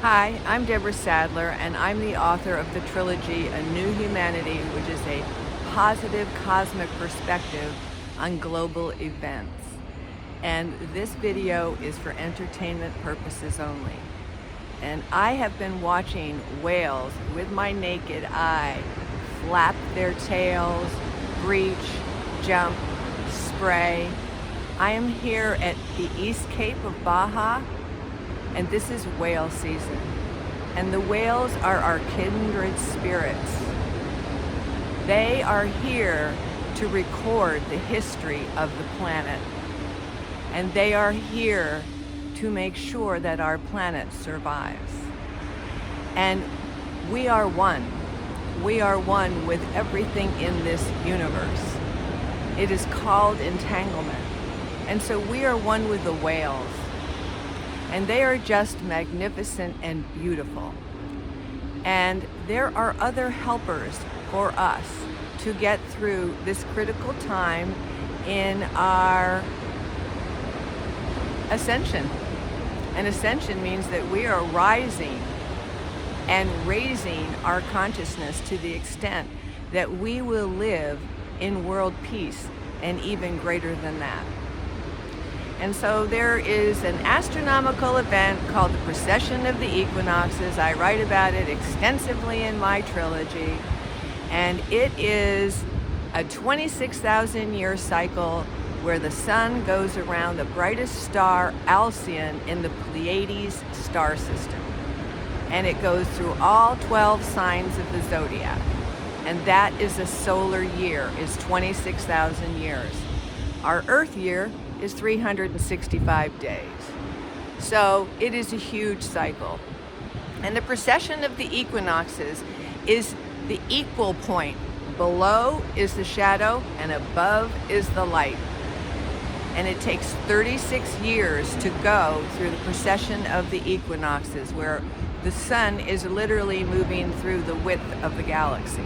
Hi, I'm Deborah Sadler, and I'm the author of the trilogy A New Humanity, which is a positive cosmic perspective on global events. And this video is for entertainment purposes only. And I have been watching whales with my naked eye flap their tails, breach, jump, spray. I am here at the East Cape of Baja, and this is whale season. And the whales are our kindred spirits. They are here to record the history of the planet. And they are here to make sure that our planet survives. And we are one. We are one with everything in this universe. It is called entanglement. And so we are one with the whales. And they are just magnificent and beautiful. And there are other helpers for us to get through this critical time in our ascension. And ascension means that we are rising and raising our consciousness to the extent that we will live in world peace and even greater than that. And so there is an astronomical event called the precession of the equinoxes. I write about it extensively in my trilogy. And it is a 26,000 year cycle where the sun goes around the brightest star, Alcyon, in the Pleiades star system. And it goes through all 12 signs of the zodiac. And that is a solar year, is 26,000 years. Our Earth year is 365 days. So it is a huge cycle. And the precession of the equinoxes is the equal point. Below is the shadow and above is the light. And it takes 36 years to go through the precession of the equinoxes, where the sun is literally moving through the width of the galaxy.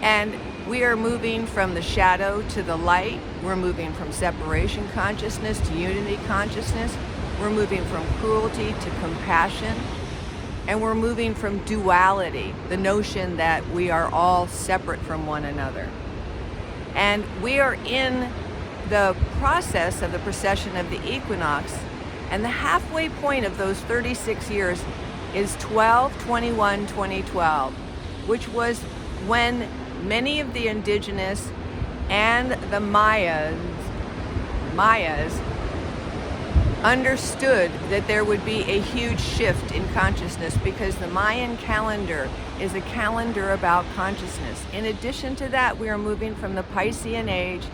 And we are moving from the shadow to the light. We're moving from separation consciousness to unity consciousness. We're moving from cruelty to compassion. And we're moving from duality, the notion that we are all separate from one another. And we are in the process of the precession of the equinox. And the halfway point of those 36 years is 12/21/2012, which was when many of the indigenous and the Mayas understood that there would be a huge shift in consciousness, because the Mayan calendar is a calendar about consciousness. In addition to that, we are moving from the Piscean age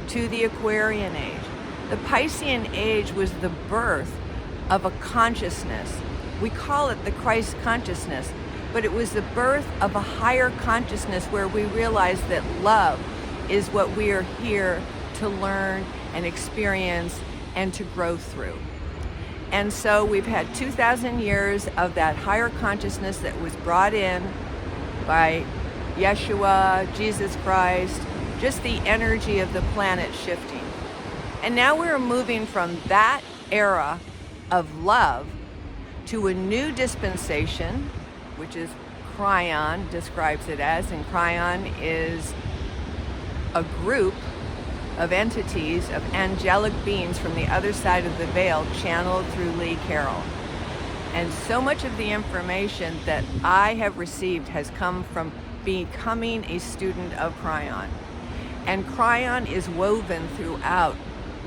to the Aquarian age. The Piscean age was the birth of a consciousness. We call it the Christ consciousness. But it was the birth of a higher consciousness where we realized that love is what we are here to learn and experience and to grow through. And so we've had 2,000 years of that higher consciousness that was brought in by Yeshua, Jesus Christ, just the energy of the planet shifting. And now we're moving from that era of love to a new dispensation, which is Cryon describes it as, and Cryon is a group of entities, of angelic beings from the other side of the veil channeled through Lee Carroll. And so much of the information that I have received has come from becoming a student of Cryon. And Cryon is woven throughout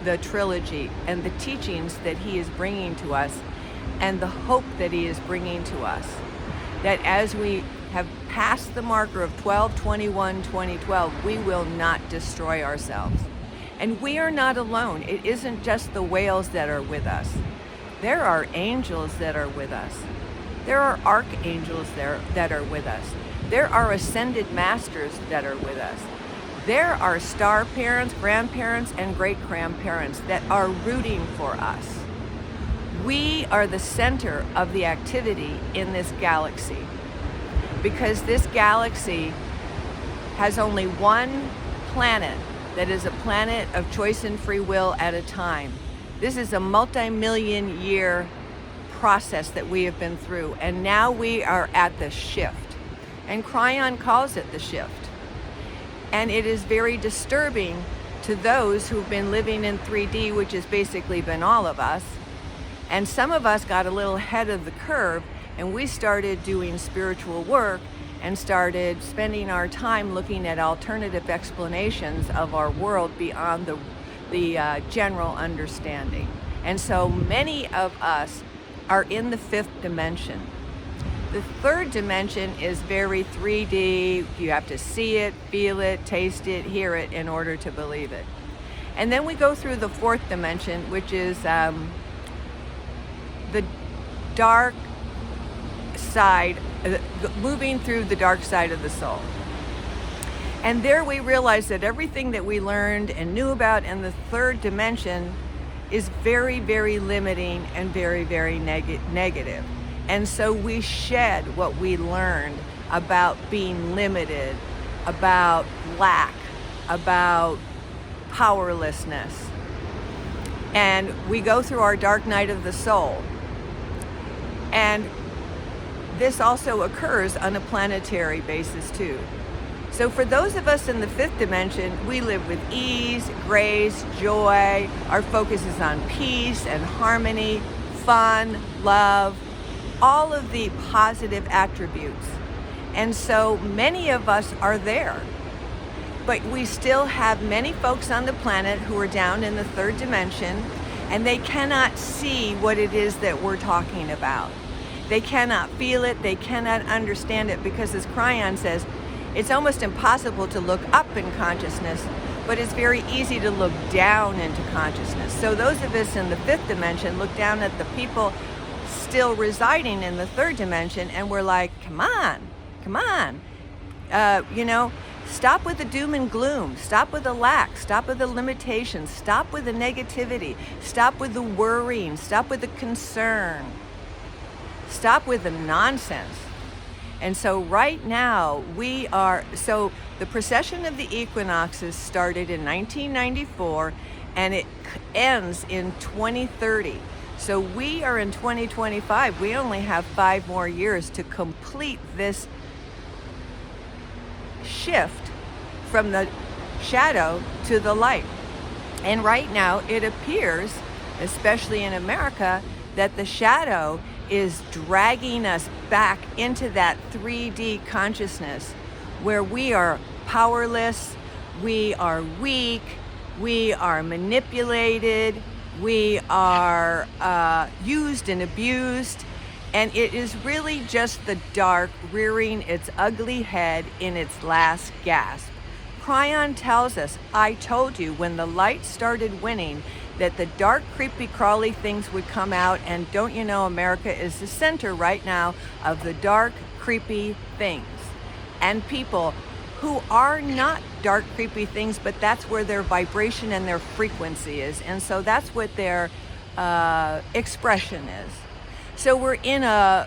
the trilogy and the teachings that he is bringing to us and the hope that he is bringing to us. That as we have passed the marker of 12/21/2012, we will not destroy ourselves. And we are not alone. It isn't just the whales that are with us. There are angels that are with us. There are archangels there that are with us. There are ascended masters that are with us. There are star parents, grandparents, and great-grandparents that are rooting for us. We are the center of the activity in this galaxy, because this galaxy has only one planet that is a planet of choice and free will at a time. This is a multi-million year process that we have been through, and now we are at the shift. And Cryon calls it the shift. And it is very disturbing to those who've been living in 3D, which has basically been all of us. And some of us got a little ahead of the curve, and we started doing spiritual work and started spending our time looking at alternative explanations of our world beyond the general understanding. And so many of us are in the fifth dimension. The third dimension is very 3D. You have to see it, feel it, taste it, hear it in order to believe it. And then we go through the fourth dimension, which is the dark side, moving through the dark side of the soul. And there we realize that everything that we learned and knew about in the third dimension is very, very limiting and very, very negative. And so we shed what we learned about being limited, about lack, about powerlessness. And we go through our dark night of the soul. And this also occurs on a planetary basis too. So for those of us in the fifth dimension, we live with ease, grace, joy. Our focus is on peace and harmony, fun, love, all of the positive attributes. And so many of us are there. But we still have many folks on the planet who are down in the third dimension, and they cannot see what it is that we're talking about. They cannot feel it, they cannot understand it, because as Cryon says, it's almost impossible to look up in consciousness, but it's very easy to look down into consciousness. So those of us in the fifth dimension look down at the people still residing in the third dimension, and we're like, come on, stop with the doom and gloom, stop with the lack, stop with the limitations, stop with the negativity, stop with the worrying, stop with the concern, stop with the nonsense. And so right now so the precession of the equinoxes started in 1994 and it ends in 2030. So we are in 2025. We only have 5 more years to complete this shift from the shadow to the light. And right now it appears, especially in America, that the shadow is dragging us back into that 3D consciousness where we are powerless, we are weak, we are manipulated, we are used and abused, and it is really just the dark rearing its ugly head in its last gasp. Cryon tells us, I told you when the light started winning that the dark, creepy, crawly things would come out, and don't you know America is the center right now of the dark, creepy things. And people who are not dark, creepy things, but that's where their vibration and their frequency is. And so that's what their expression is. So we're in a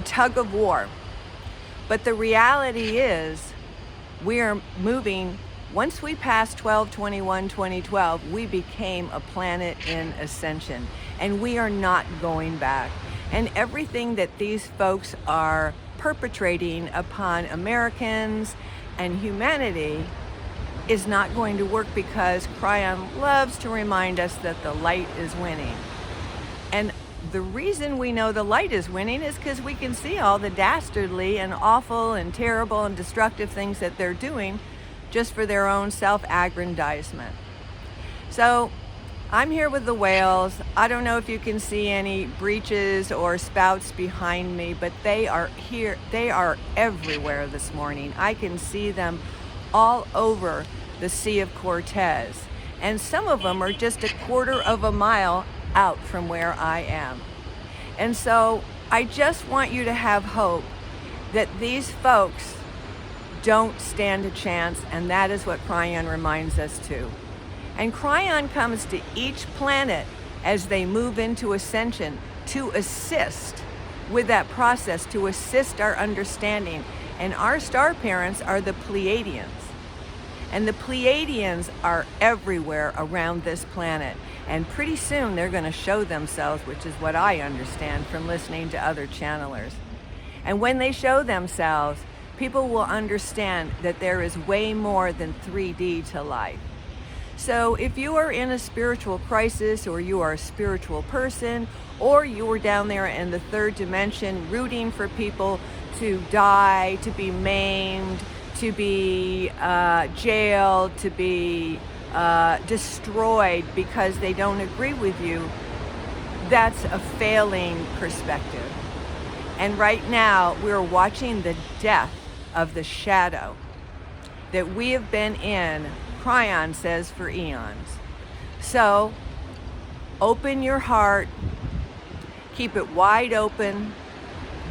tug of war. But the reality is we are moving. Once we passed 12/21/2012, we became a planet in ascension, and we are not going back. And everything that these folks are perpetrating upon Americans and humanity is not going to work, because Cryon loves to remind us that the light is winning. And the reason we know the light is winning is because we can see all the dastardly and awful and terrible and destructive things that they're doing just for their own self-aggrandizement. So I'm here with the whales. I don't know if you can see any breaches or spouts behind me, but they are here. They are everywhere this morning. I can see them all over the Sea of Cortez. And some of them are just a quarter of a mile out from where I am. And so I just want you to have hope that these folks don't stand a chance, and that is what Cryon reminds us to. And Cryon comes to each planet as they move into ascension to assist with that process, to assist our understanding. And our star parents are the Pleiadians. And the Pleiadians are everywhere around this planet. And pretty soon they're going to show themselves, which is what I understand from listening to other channelers. And when they show themselves, people will understand that there is way more than 3D to life. So if you are in a spiritual crisis, or you are a spiritual person, or you are down there in the third dimension rooting for people to die, to be maimed, to be jailed, to be destroyed because they don't agree with you, that's a failing perspective. And right now we're watching the death of the shadow that we have been in, Cryon says, for eons. So open your heart, keep it wide open,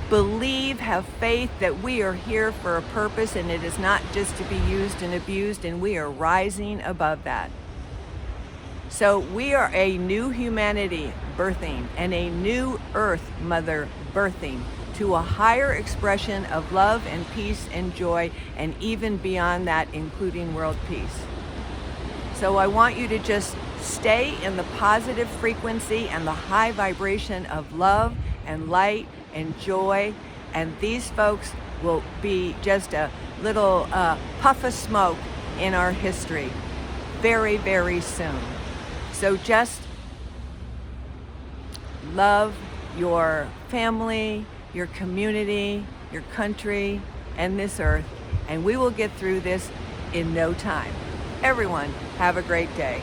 believe, have faith that we are here for a purpose, and it is not just to be used and abused, and we are rising above that. So we are a new humanity birthing, and a new Earth Mother birthing to a higher expression of love and peace and joy, and even beyond that, including world peace. So I want you to just stay in the positive frequency and the high vibration of love and light and joy, and these folks will be just a little puff of smoke in our history very, very soon. So just love your family, your community, your country, and this earth, and we will get through this in no time. Everyone, have a great day.